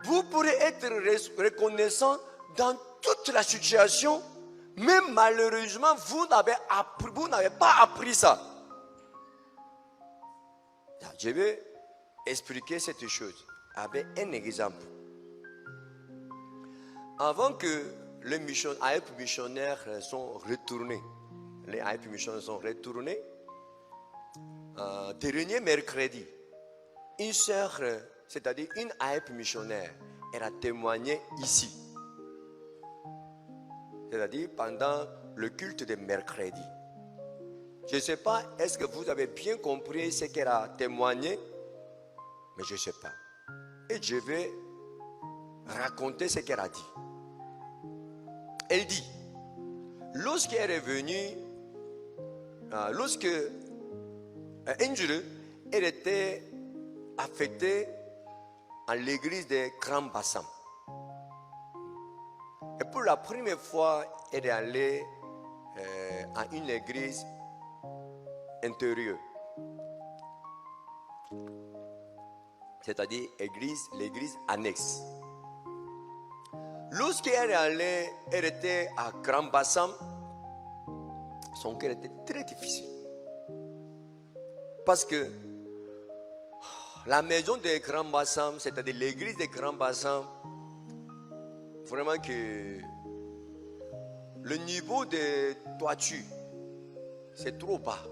Vous pourrez être reconnaissant dans toute la situation, mais malheureusement, vous n'avez pas appris ça. Je vais expliquer cette chose avec un exemple. Avant que les missionnaires sont retournés, dernier mercredi, une sœur, c'est-à-dire une AEP missionnaire, elle a témoigné ici. C'est-à-dire pendant le culte de mercredi. Je ne sais pas, est-ce que vous avez bien compris ce qu'elle a témoigné? Mais je ne sais pas. Et je vais raconter ce qu'elle a dit. Elle dit, lorsqu'elle est venue, lorsque Angel, elle était affectée à l'église de Grand Bassam. Et pour la première fois, elle est allée à une église intérieure. C'est-à-dire l'église annexe. Lorsqu'elle est allée, elle était à Grand Bassam. Son cœur était très difficile. Parce que la maison de Grand Bassam, c'est-à-dire l'église de Grand Bassam, vraiment que le niveau de toiture, c'est trop bas.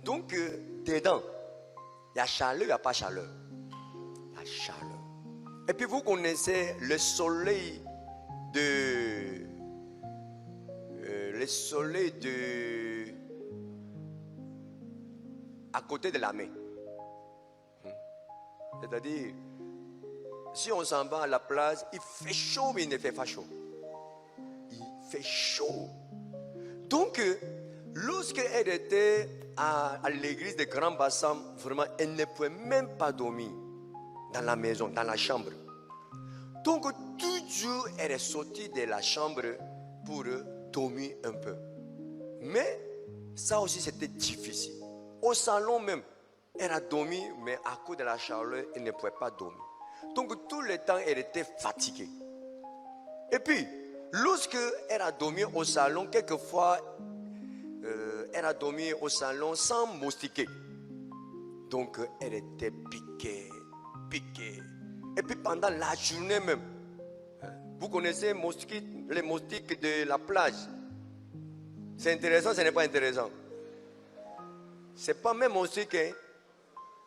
Donc, dedans, il y a chaleur, il n'y a pas chaleur. Il y a chaleur. Et puis vous connaissez le soleil à côté de la main. C'est-à-dire, si on s'en va à la plage, il fait chaud, mais il ne fait pas chaud. Il fait chaud. Donc, lorsqu'elle était à l'église de Grand Bassam, vraiment, elle ne pouvait même pas dormir dans la maison, dans la chambre. Donc, toujours, elle est sortie de la chambre pour dormir un peu. Mais, ça aussi, c'était difficile. Au salon même, elle a dormi, mais à cause de la chaleur, elle ne pouvait pas dormir. Donc, tout le temps, elle était fatiguée. Et puis, lorsque elle a dormi au salon, quelquefois, elle a dormi au salon sans moustiquer. Donc, elle était piquée. Et puis, pendant la journée même, vous connaissez les moustiques de la plage. C'est intéressant, ce n'est pas intéressant. Ce n'est pas même moustique, hein?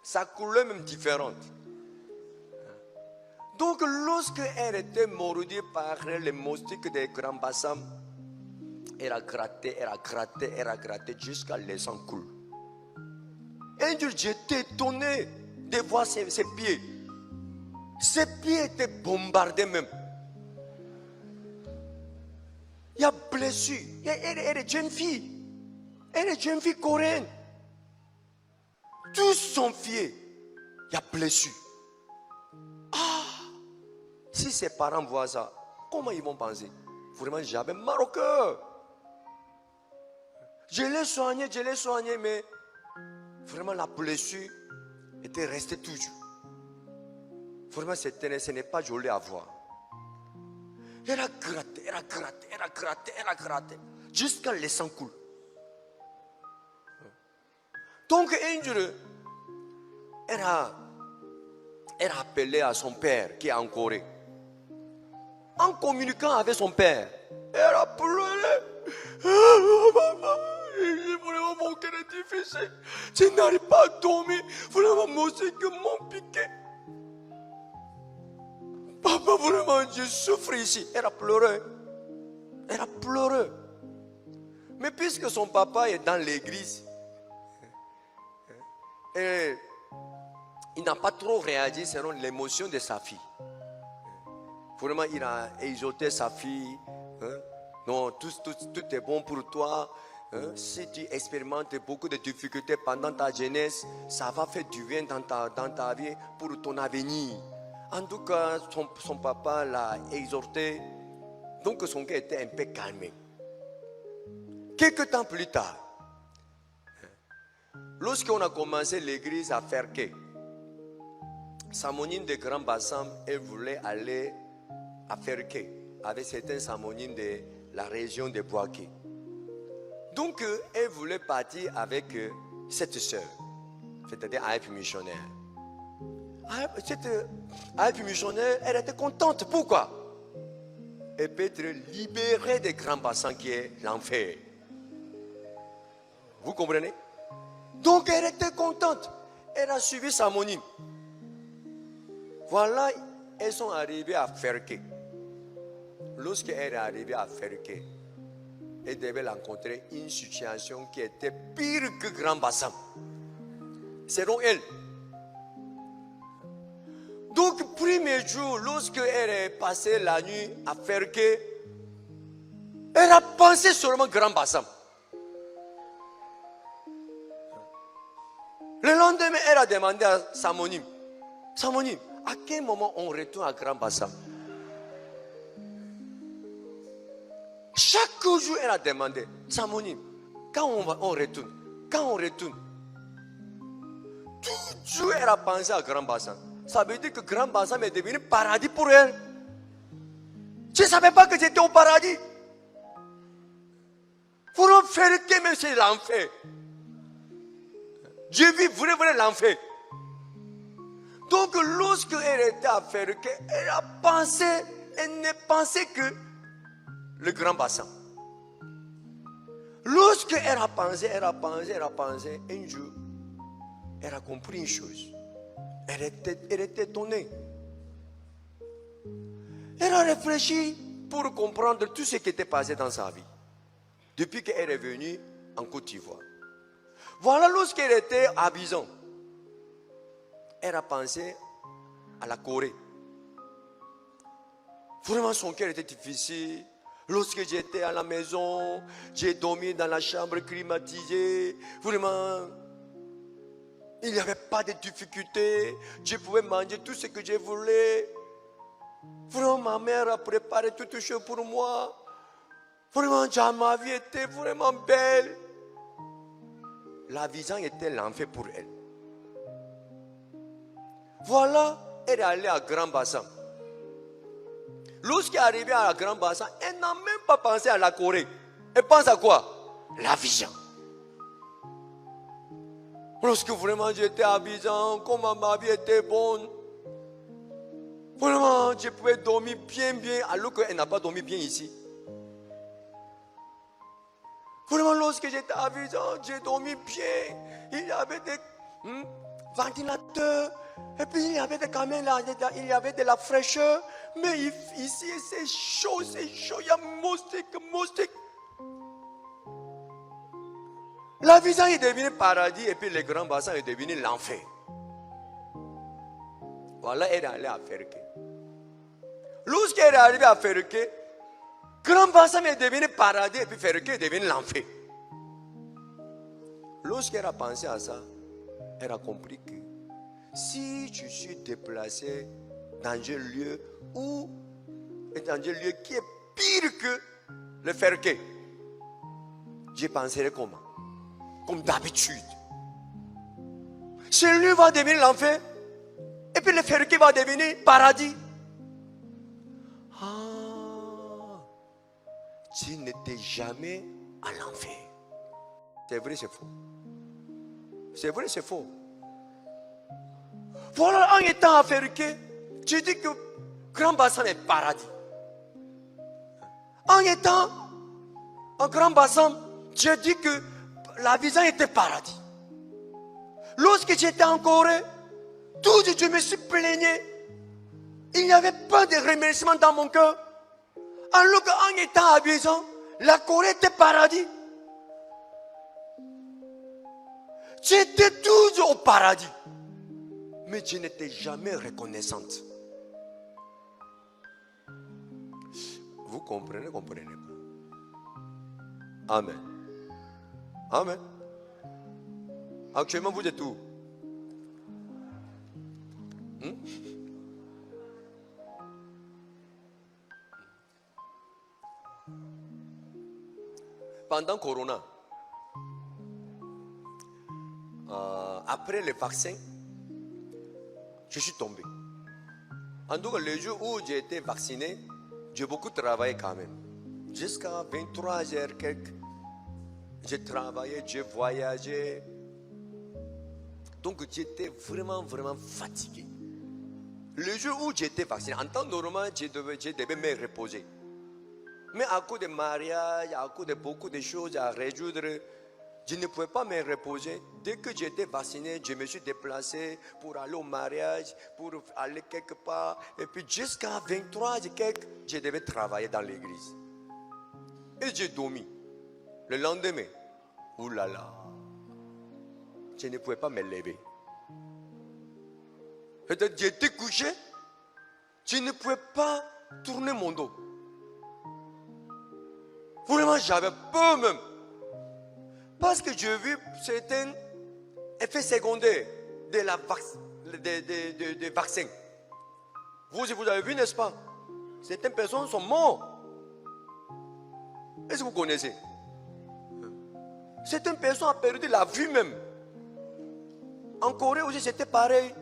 Sa couleur même différente. Donc, lorsque elle était mordue par les moustiques de Grand Bassam, elle a gratté jusqu'à les sang coule. Et j'étais étonné de voir ses pieds. Ses pieds étaient bombardés même. Il y a blessure. Elle est jeune fille. Elle est jeune fille coréenne. Tous son pied, il y a blessure. Ah! Si ses parents voient ça, comment ils vont penser? Vraiment, j'avais mal au cœur. Je l'ai soigné, mais vraiment la blessure était restée toujours. Vraiment, ce n'est pas joli à voir. Elle a gratté, jusqu'à le sang coule. Donc, Angel, elle a appelé à son père qui est en Corée. En communiquant avec son père, elle a pleuré. Vraiment, mon cœur est difficile. Je n'arrive pas à dormir. Vraiment, mon cœur m'ont piqué. Papa, vraiment, je souffre ici. Elle a pleuré. Mais puisque son papa est dans l'église, et il n'a pas trop réagi selon l'émotion de sa fille. Vraiment, il a exhorté sa fille. Non, tout est bon pour toi. Si tu expérimentes beaucoup de difficultés pendant ta jeunesse, ça va faire du bien dans ta vie pour ton avenir. En tout cas, son papa l'a exhorté. Donc son cœur était un peu calmé. Quelques temps plus tard, lorsqu'on a commencé l'église à Ferke, Samonines de Grand Bassam, elle voulait aller à Ferké avec certains Samonines de la région de Boaké. Donc, elle voulait partir avec cette sœur, c'est-à-dire Aïp missionnaire. Cette Aïp missionnaire, elle était contente. Pourquoi? Elle peut être libérée des Grands Bassams qui est l'enfer. Vous comprenez? Donc, elle était contente. Elle a suivi Samonine. Voilà, elles sont arrivées à Ferké. Lorsqu'elle est arrivée à Ferké, elle devait rencontrer une situation qui était pire que Grand Bassam. Selon elle. Donc, premier jour, lorsqu'elle est passée la nuit à Ferké, elle a pensé seulement Grand Bassam. Le lendemain, elle a demandé à Samonime, Samonime, à quel moment on retourne à Grand Bassam? Chaque jour, elle a demandé, Samonime, quand on retourne? Quand on retourne? Toujours, elle a pensé à Grand Bassam. Ça veut dire que Grand Bassam est devenu paradis pour elle. Je ne savais pas que j'étais au paradis. Pour en faire que même c'est l'enfer. Dieu vit vraiment l'enfer. Donc, lorsqu'elle était à faire, elle a pensé, elle ne pensait que le Grand Bassam. Lorsqu'elle a pensé, un jour, elle a compris une chose. Elle était étonnée. Elle a réfléchi pour comprendre tout ce qui était passé dans sa vie. Depuis qu'elle est venue en Côte d'Ivoire. Voilà, lorsqu'elle était à Abidjan, elle a pensé à la Corée. Vraiment, son cœur était difficile. Lorsque j'étais à la maison, j'ai dormi dans la chambre climatisée. Vraiment, il n'y avait pas de difficulté. Je pouvais manger tout ce que je voulais. Vraiment, ma mère a préparé toutes choses pour moi. Vraiment, ma vie était vraiment belle. La vision était l'enfer pour elle. Voilà, elle est allée à Grand Bassam. Lorsqu'elle est arrivée à Grand Bassam, elle n'a même pas pensé à la Corée. Elle pense à quoi? La vision. Lorsque vraiment j'étais à Abidjan, comment ma vie était bonne. Vraiment, je pouvais dormir bien, alors qu'elle n'a pas dormi bien ici. Vraiment, lorsque j'étais à Abidjan, j'ai dormi bien. Il y avait des ventilateurs. Et puis il y avait des caméras, il y avait de la fraîcheur. Mais ici, c'est chaud. Il y a moustique. La vision est devenue paradis et puis le Grand Bassin est devenu l'enfer. Voilà, elle est allée à Ferké. Lorsqu'elle est arrivée à Ferké, Grand Bassin est devenu paradis et puis Ferké est devenu l'enfer. Lorsqu'elle a pensé à ça, elle a compris que si je suis déplacé dans un lieu qui est pire que le Ferké, je penserai comment? Comme d'habitude. Ce lieu va devenir l'enfer et puis le Ferké va devenir paradis. Ah, tu n'étais jamais à l'enfer. C'est vrai, c'est faux. C'est vrai, c'est faux. Voilà, en étant à Ferké, tu dis que Grand Bassam est paradis. En étant en Grand Bassam, tu dis que la vision était paradis. Lorsque j'étais en Corée, tout je me suis plaigné. Il n'y avait pas de remerciement dans mon cœur. Alors qu'en étant à Abidjan, la Corée était paradis. J'étais toujours au paradis. Mais je n'étais jamais reconnaissante. Vous comprenez pas? Amen. Amen. Actuellement, vous êtes où? Pendant Corona, après le vaccin, je suis tombé. En tout cas, le jour où j'ai été vacciné, j'ai beaucoup travaillé quand même. Jusqu'à 23h quelques, j'ai travaillé, j'ai voyagé. Donc j'étais vraiment, vraiment fatigué. Le jour où j'étais vacciné, en temps normal, je devais me reposer. Mais à cause des mariages, à cause de beaucoup de choses à résoudre, je ne pouvais pas me reposer. Dès que j'étais vacciné, je me suis déplacé pour aller au mariage, pour aller quelque part. Et puis jusqu'à 23 et quelques, je devais travailler dans l'église. Et j'ai dormi. Le lendemain, oulala, je ne pouvais pas me lever. J'étais couché, je ne pouvais pas tourner mon dos. Vraiment, j'avais peur même. Parce que j'ai vu certains effets secondaires des vaccins. Vous avez vu, n'est-ce pas? Certaines personnes sont mortes. Est-ce que vous connaissez? Certaines personnes ont perdu la vue même. En Corée aussi, c'était pareil.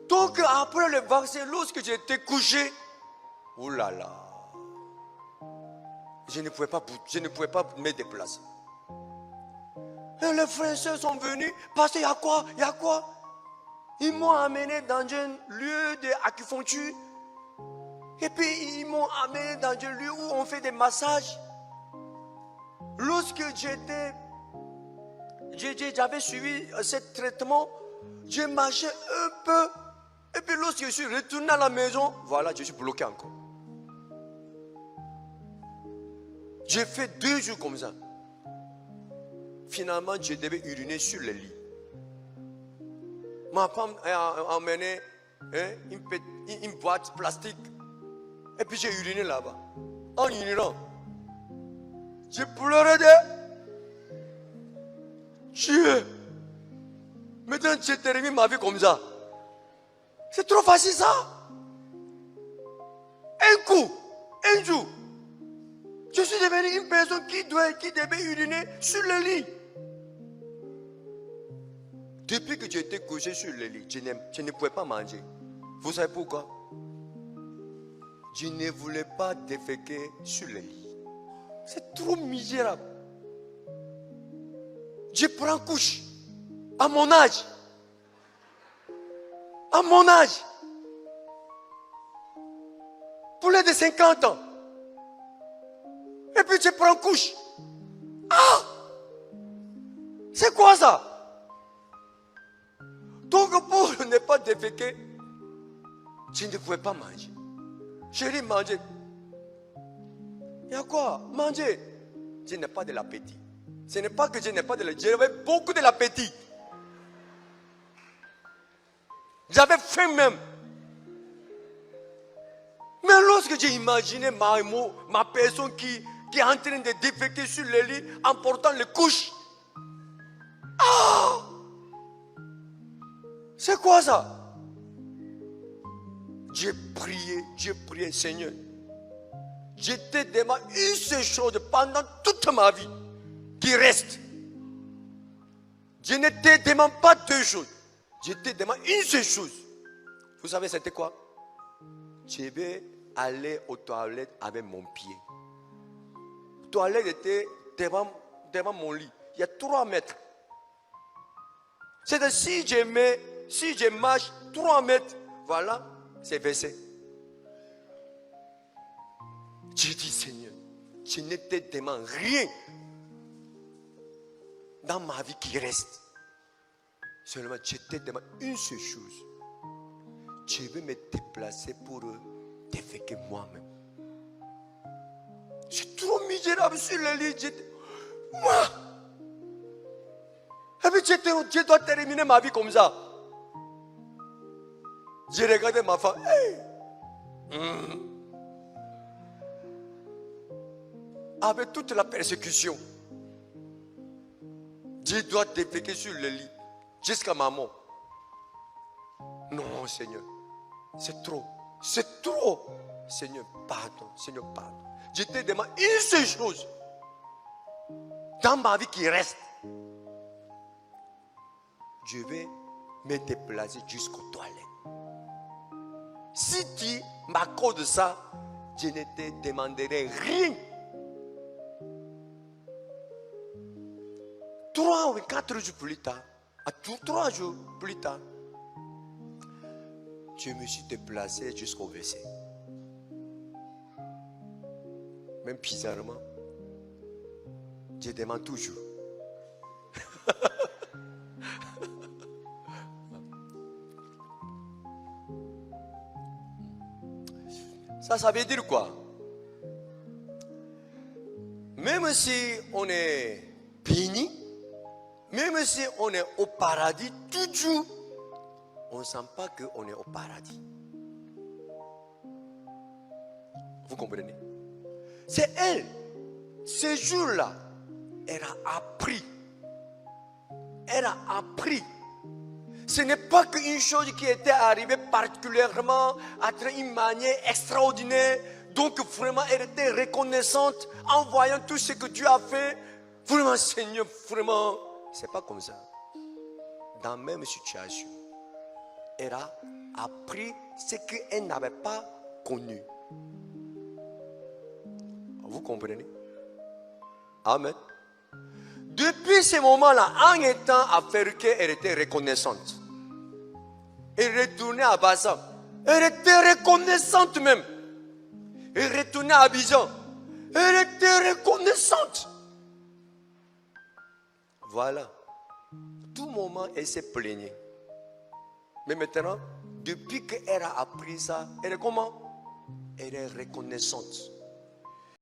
Donc, après le vaccin, lorsque j'étais couché, oulala, je ne pouvais pas me déplacer. Et les frères et sœurs sont venus, parce qu'il y a quoi? Il y a quoi? Ils m'ont amené dans un lieu d'acupuncture. Et puis, ils m'ont amené dans un lieu où on fait des massages. Lorsque j'avais suivi ce traitement, j'ai marché un peu. Et puis lorsque je suis retourné à la maison, voilà, je suis bloqué encore. J'ai fait 2 jours comme ça. Finalement, je devais uriner sur le lit. Ma femme a emmené une boîte plastique. Et puis j'ai uriné là-bas. En urinant, j'ai pleuré de Dieu. Maintenant, j'ai terminé ma vie comme ça. C'est trop facile ça. Un coup, un jour, je suis devenu une personne qui devait uriner sur le lit. Depuis que j'étais couché sur le lit, je ne pouvais pas manger. Vous savez pourquoi? Je ne voulais pas déféquer sur le lit. C'est trop misérable. Je prends couche à mon âge. À mon âge. Plus de 50 ans. Et puis je prends couche. Ah! C'est quoi ça? Donc pour ne pas déféquer, je ne pouvais pas manger. Chérie, manger. Il y a quoi? Manger. Je n'ai pas de l'appétit. Ce n'est pas que je n'ai pas de l'appétit. J'avais beaucoup de l'appétit. J'avais faim même. Mais lorsque j'ai imaginé ma personne qui est en train de déféquer sur le lit en portant les couches. Ah! C'est quoi ça? J'ai prié, Seigneur. Je te demande une seule chose pendant toute ma vie qui reste. Je ne te demande pas 2 choses. Je te demande une seule chose. Vous savez c'était quoi? Je vais aller aux toilettes avec mon pied. La toilette était devant mon lit. Il y a 3 mètres. C'est-à-dire si je marche 3 mètres, voilà, c'est versé. J'ai dit Seigneur, je ne te demande rien dans ma vie qui reste. Seulement, je te demande une seule chose. Je vais me déplacer pour déféquer moi-même. Je suis trop misérable sur le lit. Moi! Et puis je dois terminer ma vie comme ça. J'ai regardé ma femme. Hey! Avec toute la persécution, je dois déféquer sur le lit jusqu'à ma mort. Non, Seigneur, c'est trop. C'est trop. Seigneur, pardon. Seigneur, pardon. Je te demande une seule chose dans ma vie qui reste. Je vais me déplacer jusqu'aux toilettes. Si tu m'accordes ça, je ne te demanderai rien. 3 ou 4 jours plus tard, 3 jours plus tard, je me suis déplacé jusqu'au WC. Même bizarrement, je demande toujours. Ça veut dire quoi? Même si on est béni, même si on est au paradis, toujours, on ne sent pas qu'on est au paradis. Vous comprenez? C'est elle, ce jour-là, elle a appris. Elle a appris. Ce n'est pas qu'une chose qui était arrivée particulièrement d'une manière extraordinaire. Donc vraiment, elle était reconnaissante en voyant tout ce que Dieu a fait. Vraiment, Seigneur, vraiment. C'est pas comme ça. Dans la même situation, elle a appris ce qu'elle n'avait pas connu. Vous comprenez? Amen. Depuis ce moment-là, en étant à Ferrique, elle était reconnaissante. Elle retournait à Bassam. Elle était reconnaissante même. Elle retournait à Abidjan. Elle était reconnaissante. Voilà. Tout moment, elle s'est plaignée. Mais maintenant, depuis qu'elle a appris ça, elle est comment? Elle est reconnaissante.